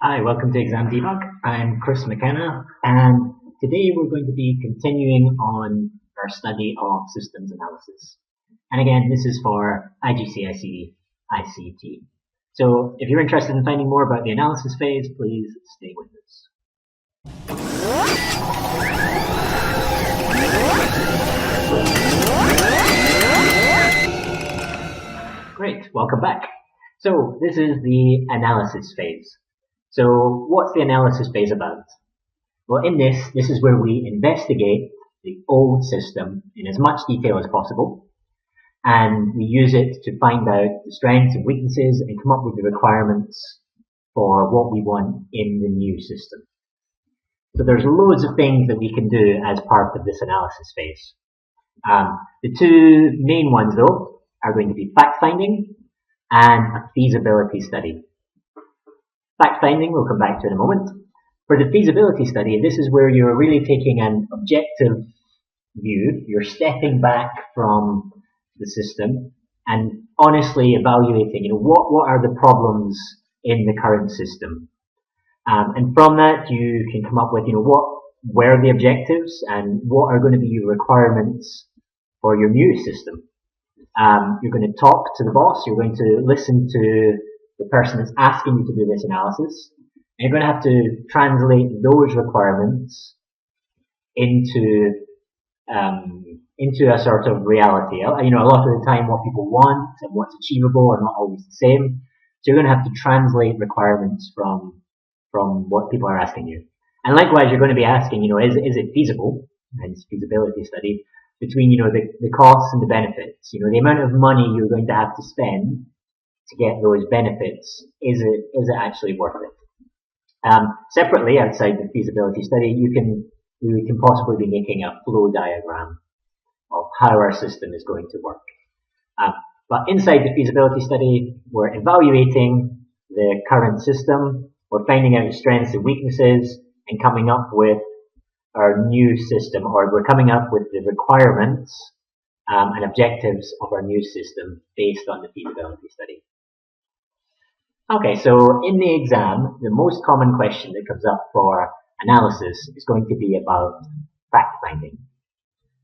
Hi, welcome to ExamDebug. I'm Chris McKenna, and today we're going to be continuing on our study of systems analysis. And again, this is for IGCSE ICT. So if you're interested in finding more about the analysis phase, please stay with us. Great, welcome back. So this is the analysis phase. So what's the analysis phase about? Well, in this is where we investigate the old system in as much detail as possible, and we use it to find out the strengths and weaknesses and come up with the requirements for what we want in the new system. So there's loads of things that we can do as part of this analysis phase. The two main ones, though, are going to be fact-finding and a feasibility study. Fact-finding we'll come back to in a moment. For the feasibility study, this is where you're really taking an objective view. You're stepping back from the system and honestly evaluating, what are the problems in the current system. And from that, you can come up with, what were the objectives and what are going to be your requirements for your new system. You're going to talk to the boss. You're going to listen to the person that's asking you to do this analysis, and you're going to have to translate those requirements into a sort of reality. A lot of the time what people want and what's achievable are not always the same. So you're going to have to translate requirements from what people are asking you. And likewise, you're going to be asking, is it feasible, hence feasibility study, between, the costs and the benefits. The amount of money you're going to have to spend to get those benefits, is it actually worth it? Separately, outside the feasibility study, we can possibly be making a flow diagram of how our system is going to work. But inside the feasibility study, we're evaluating the current system, we're finding out the strengths and weaknesses, and coming up with our new system, or we're coming up with the requirements and objectives of our new system based on the feasibility study. Okay, so in the exam, the most common question that comes up for analysis is going to be about fact-finding.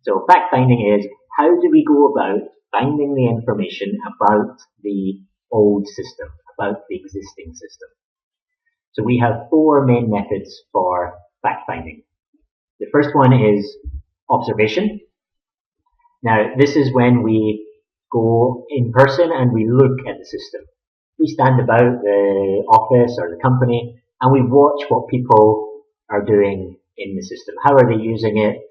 So fact-finding is, how do we go about finding the information about the old system, about the existing system? So we have four main methods for fact-finding. The first one is observation. Now, this is when we go in person and we look at the system. We stand about the office or the company and we watch what people are doing in the system. How are they using it?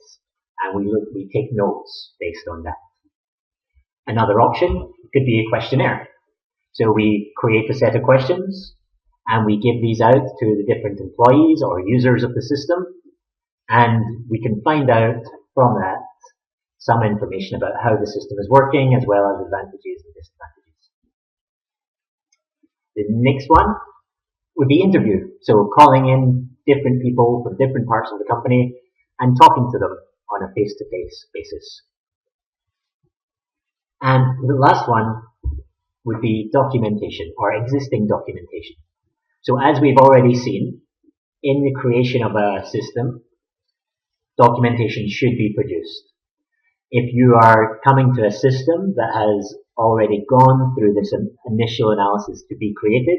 And we take notes based on that. Another option could be a questionnaire. So we create a set of questions and we give these out to the different employees or users of the system, and we can find out from that some information about how the system is working, as well as advantages and disadvantages. The next one would be interview. So calling in different people from different parts of the company and talking to them on a face-to-face basis. And the last one would be documentation, or existing documentation. So as we've already seen, in the creation of a system, documentation should be produced. If you are coming to a system that has already gone through this initial analysis to be created,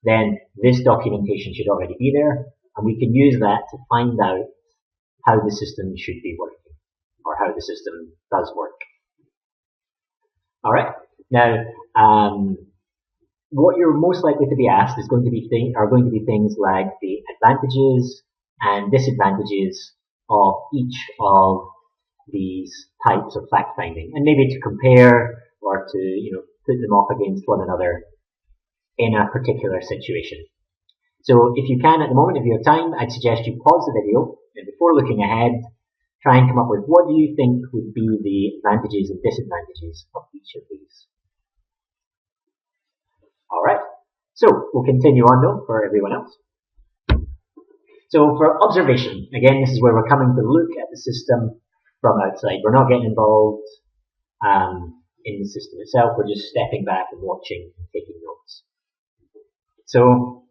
then this documentation should already be there, and we can use that to find out how the system should be working, or how the system does work. Alright, now, what you're most likely to be asked are going to be things like the advantages and disadvantages of each of these types of fact-finding, and maybe to compare or to put them off against one another in a particular situation. So if you can, at the moment, if you have time, I'd suggest you pause the video, and before looking ahead, try and come up with what do you think would be the advantages and disadvantages of each of these. Alright, so we'll continue on though for everyone else. So for observation, again, this is where we're coming to look at the system from outside. We're not getting involved in the system itself, we're just stepping back and watching and taking notes. So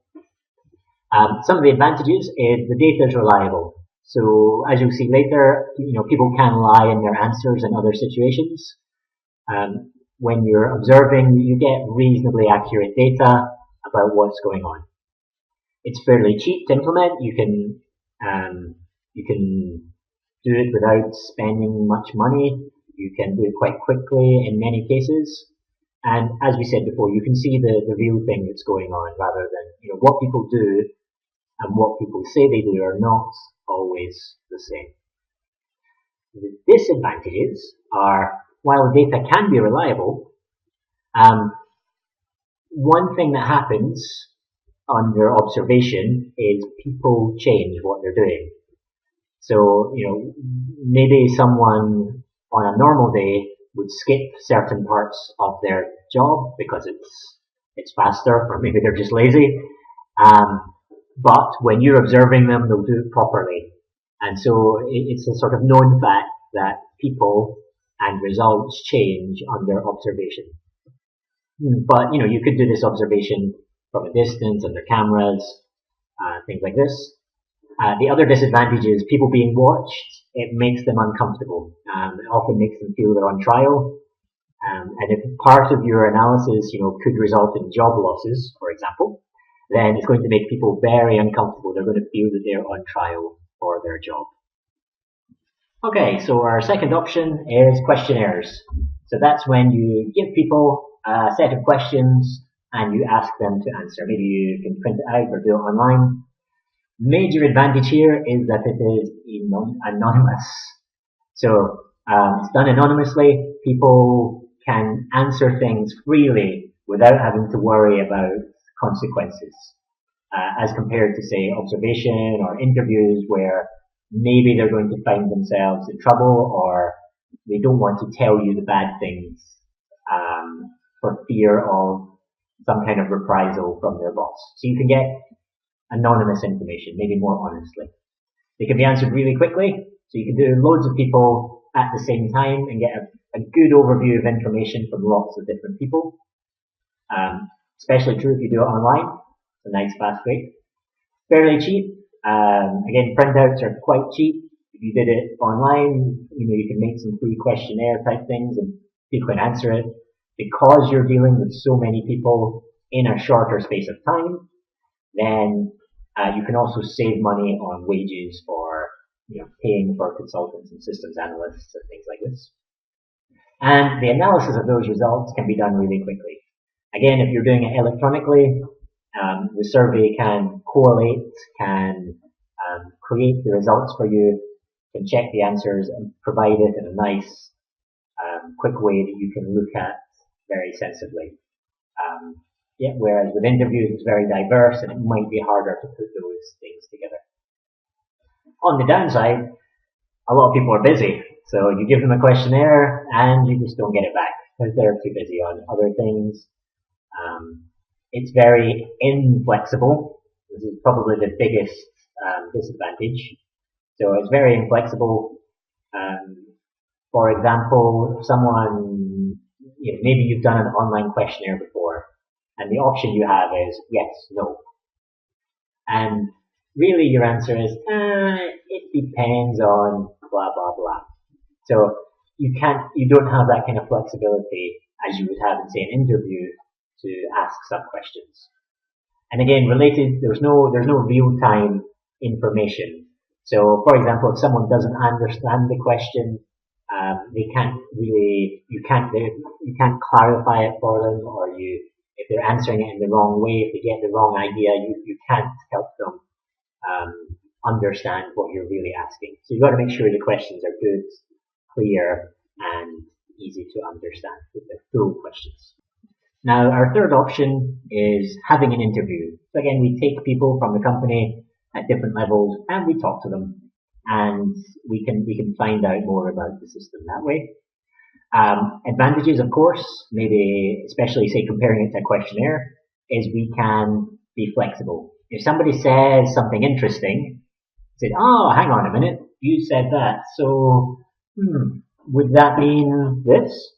Some of the advantages is the data is reliable. So as you'll see later, people can lie in their answers in other situations. When you're observing, you get reasonably accurate data about what's going on. It's fairly cheap to implement. You can do it without spending much money. You can do it quite quickly in many cases. And as we said before, you can see the real thing that's going on rather than what people do and what people say they do are not always the same. The disadvantages are, while the data can be reliable, one thing that happens under observation is people change what they're doing. So, maybe someone on a normal day would skip certain parts of their job because it's faster, or maybe they're just lazy. But when you're observing them, they'll do it properly. And so it's a sort of known fact that people and results change under observation. But, you could do this observation from a distance, under cameras, things like this. The other disadvantage is people being watched. It makes them uncomfortable. It often makes them feel they're on trial. And if part of your analysis, could result in job losses, for example, then it's going to make people very uncomfortable. They're going to feel that they're on trial for their job. Okay, so our second option is questionnaires. So that's when you give people a set of questions and you ask them to answer. Maybe you can print it out or do it online. Major advantage here is that it is anonymous. So it's done anonymously. People can answer things freely without having to worry about consequences, as compared to, say, observation or interviews where maybe they're going to find themselves in trouble or they don't want to tell you the bad things for fear of some kind of reprisal from their boss. So you can get anonymous information, maybe more honestly. They can be answered really quickly, so you can do loads of people at the same time and get a good overview of information from lots of different people. Especially true if you do it online. It's a nice fast way. Fairly cheap. Again, printouts are quite cheap. If you did it online, you can make some free questionnaire type things and people can answer it. Because you're dealing with so many people in a shorter space of time, then you can also save money on wages for paying for consultants and systems analysts and things like this. And the analysis of those results can be done really quickly. Again, if you're doing it electronically, the survey can correlate, can create the results for you, can check the answers and provide it in a nice, quick way that you can look at very sensibly. Whereas with interviews it's very diverse and it might be harder to put those things together. On the downside, a lot of people are busy. So you give them a questionnaire and you just don't get it back because they're too busy on other things. It's very inflexible. This is probably the biggest disadvantage. So it's very inflexible. For example, if someone, maybe you've done an online questionnaire before, and the option you have is yes, no. And really your answer is, it depends on blah, blah, blah. So you don't have that kind of flexibility as you would have in, say, an interview to ask some questions. And again, related, there's no real-time information. So, for example, if someone doesn't understand the question, you can't clarify it for them, or if they're answering it in the wrong way, if they get the wrong idea, you can't help them understand what you're really asking. So you've got to make sure the questions are good, clear, and easy to understand with the full questions. Now, our third option is having an interview. So again, we take people from the company at different levels and we talk to them, and we can find out more about the system that way. Advantages, of course, maybe especially say comparing it to a questionnaire, is we can be flexible. If somebody says something interesting, say, oh, hang on a minute, you said that, so would that mean this?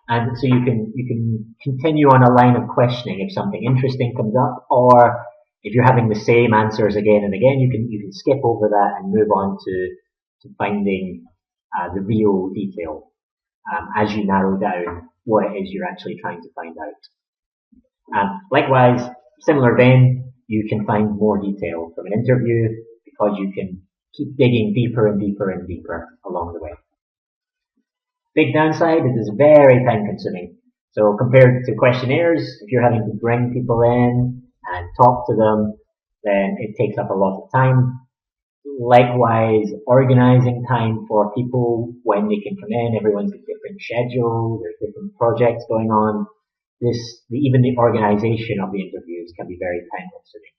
And so you can continue on a line of questioning if something interesting comes up, or If you're having the same answers again and again, you can skip over that and move on to finding the real detail as you narrow down what it is you're actually trying to find out. Likewise, similar vein, you can find more detail from an interview because you can keep digging deeper and deeper and deeper along the way. Big downside, it is very time consuming. So compared to questionnaires, if you're having to bring people in and talk to them, then it takes up a lot of time. Likewise, organizing time for people when they can come in, everyone's got different schedules, there's different projects going on. Even the organization of the interviews can be very time consuming,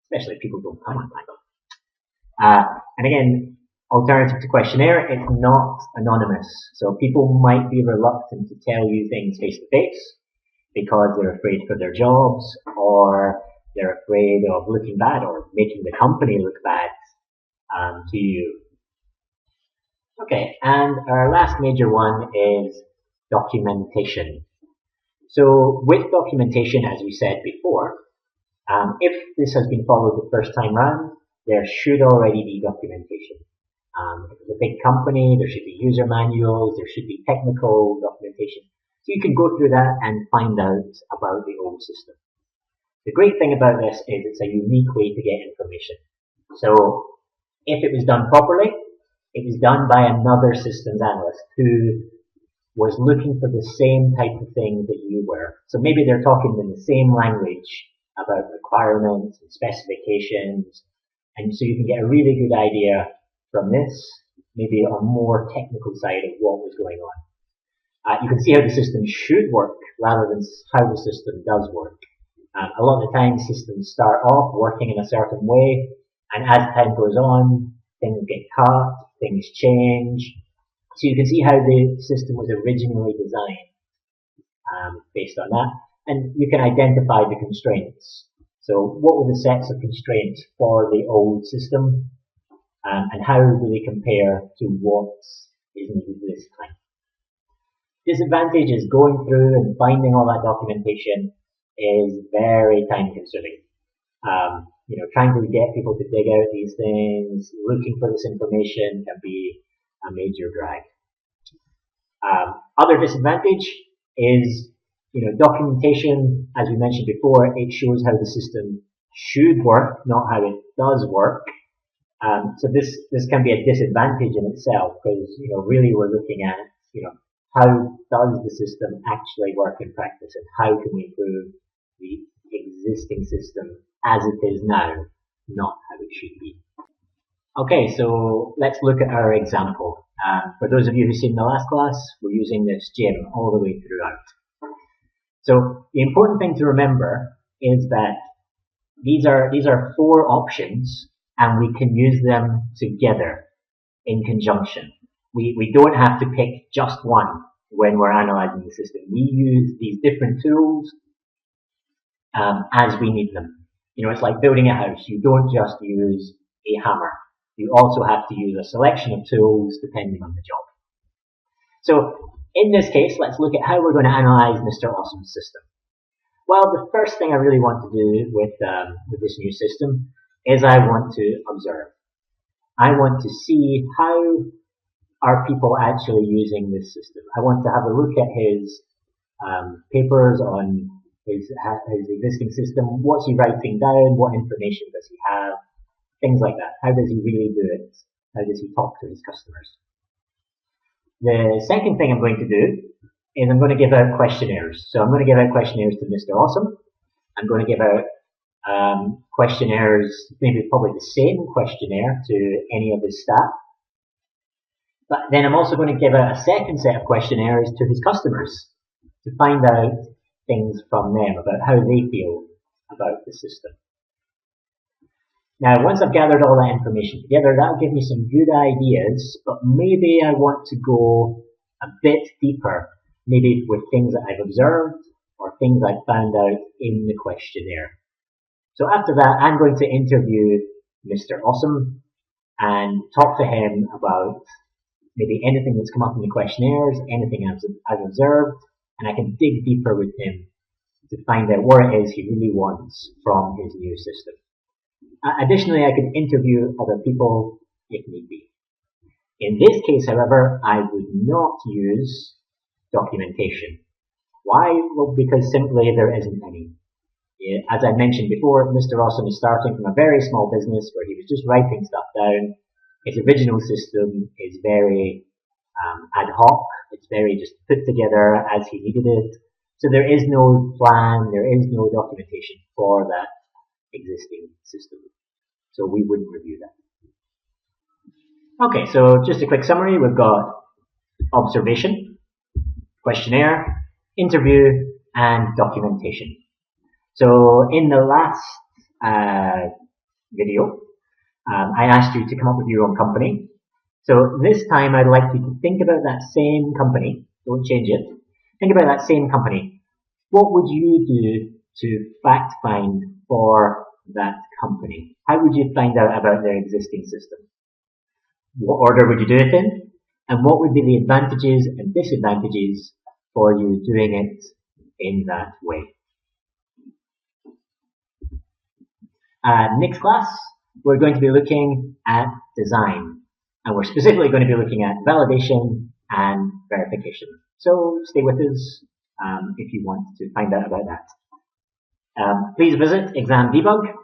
especially if people don't come on time. And again, alternative to questionnaire, it's not anonymous. So people might be reluctant to tell you things face to face because they're afraid for their jobs, or they're afraid of looking bad or making the company look bad to you. Okay, and our last major one is documentation. So with documentation, as we said before, if this has been followed the first time round, there should already be documentation. If it's a big company, there should be user manuals, there should be technical documentation. So you can go through that and find out about the old system. The great thing about this is it's a unique way to get information. So if it was done properly, it was done by another systems analyst who was looking for the same type of thing that you were. So maybe they're talking in the same language about requirements and specifications, and so you can get a really good idea from this, maybe a more technical side of what was going on. You can see how the system should work rather than how the system does work. A lot of the time systems start off working in a certain way, and as time goes on, things get cut, things change. So you can see how the system was originally designed based on that, and you can identify the constraints. So what were the sets of constraints for the old system, and how do they compare to what is needed this time? Disadvantage is going through and finding all that documentation is very time consuming. Trying to get people to dig out these things, looking for this information can be a major drag. Other disadvantage is, documentation, as we mentioned before, it shows how the system should work, not how it does work. So this can be a disadvantage in itself because, really we're looking at, how does the system actually work in practice and how can we improve the existing system as it is now, not how it should be. Okay, so let's look at our example. For those of you who've seen the last class, we're using this gem all the way throughout. So the important thing to remember is that these are 4 options, and we can use them together in conjunction. We don't have to pick just one when we're analyzing the system. We use these different tools as we need them. It's like building a house. You don't just use a hammer. You also have to use a selection of tools depending on the job. So in this case, let's look at how we're going to analyze Mr. Awesome's system. Well, the first thing I really want to do with this new system is I want to observe. I want to see how are people actually using this system. I want to have a look at his papers on his existing system. What's he writing down? What information does he have? Things like that. How does he really do it? How does he talk to his customers? The second thing I'm going to do is I'm going to give out questionnaires. So I'm going to give out questionnaires to Mr. Awesome. I'm going to give out questionnaires, maybe probably the same questionnaire to any of his staff. But then I'm also going to give out a second set of questionnaires to his customers to find out things from them about how they feel about the system. Now, once I've gathered all that information together, that'll give me some good ideas, but maybe I want to go a bit deeper, maybe with things that I've observed or things I've found out in the questionnaire. So after that, I'm going to interview Mr. Awesome and talk to him about maybe anything that's come up in the questionnaires, anything I've observed, and I can dig deeper with him to find out what it is he really wants from his new system. Additionally, I could interview other people if need be. In this case, however, I would not use documentation. Why? Well, because simply there isn't any. As I mentioned before, Mr. Awesome is starting from a very small business where he was just writing stuff down. His original system is very ad hoc. It's very just put together as he needed it. So there is no plan, there is no documentation for that existing system. So we wouldn't review that. Okay, so just a quick summary. We've got observation, questionnaire, interview, and documentation. So in the last video, I asked you to come up with your own company. So this time I'd like you to think about that same company. Don't change it. Think about that same company. What would you do to fact find for that company? How would you find out about their existing system? What order would you do it in? And what would be the advantages and disadvantages for you doing it in that way? Next class, we're going to be looking at design. And we're specifically going to be looking at validation and verification. So stay with us if you want to find out about that. Please visit ExamDebug.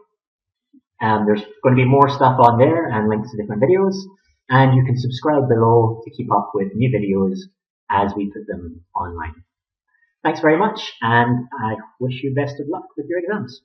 There's going to be more stuff on there and links to different videos. And you can subscribe below to keep up with new videos as we put them online. Thanks very much, and I wish you best of luck with your exams.